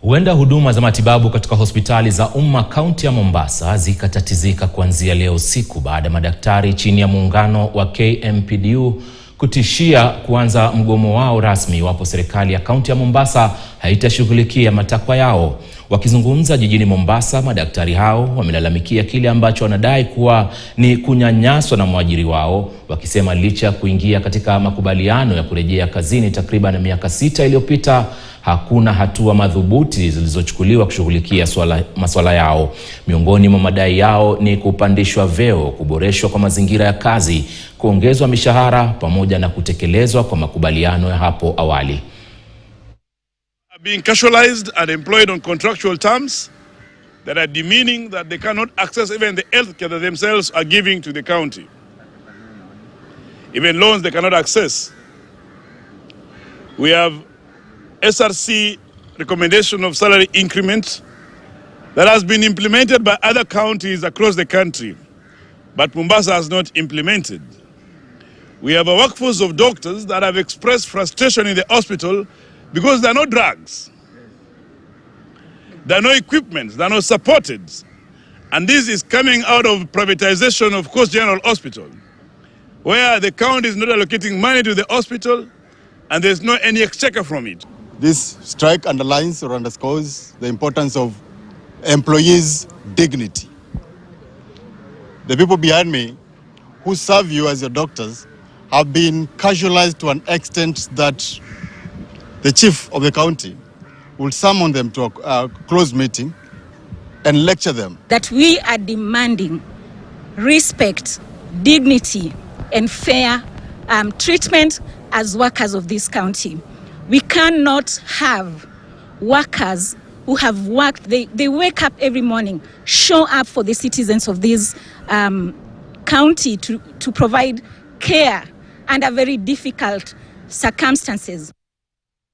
Huenda huduma za matibabu katika hospitali za umma kaunti ya Mombasa zikatatizika kuanzia leo usiku baada ya madaktari chini ya muungano wa KMPDU kutishia kuanza mgomo wao rasmi iwapo serikali ya kaunti ya Mombasa haitashughulikia matakwa yao. Wakizungumza jijini Mombasa, madaktari hao wamelalamikia kile ambacho wanadai kuwa ni kunyanyaswa na mwajiri wao, wakisema licha ya kuingia katika makubaliano ya kurejea kazini takriban miaka 6 iliyopita, hakuna hatua madhubuti zilizochukuliwa kushughulikia masuala yao. Miongoni mwa madai yao ni kupandishwa vyeo, kuboreshwa kwa mazingira ya kazi, kuongezwa mishahara pamoja na kutekelezwa kwa makubaliano ya hapo awali. Being casualized and employed on contractual terms that are demeaning, that they cannot access even the health care that themselves are giving to the county. Even loans they cannot access. We have SRC recommendation of salary increment that has been implemented by other counties across the country, but Mombasa has not implemented. We have a workforce of doctors that have expressed frustration in the hospital because there are no drugs, there are no equipment, there are no supported. And this is coming out of privatization of Coast General Hospital, where the county is not allocating money to the hospital and there's no any exchequer from it. This strike underlines or underscores the importance of employees' dignity. The people behind me who serve you as your doctors have been casualized to an extent that the chief of the county will summon them to a closed meeting and lecture them. That we are demanding respect, dignity, and fair treatment as workers of this county. We cannot have workers who have worked, they wake up every morning, show up for the citizens of this county to provide care under very difficult circumstances.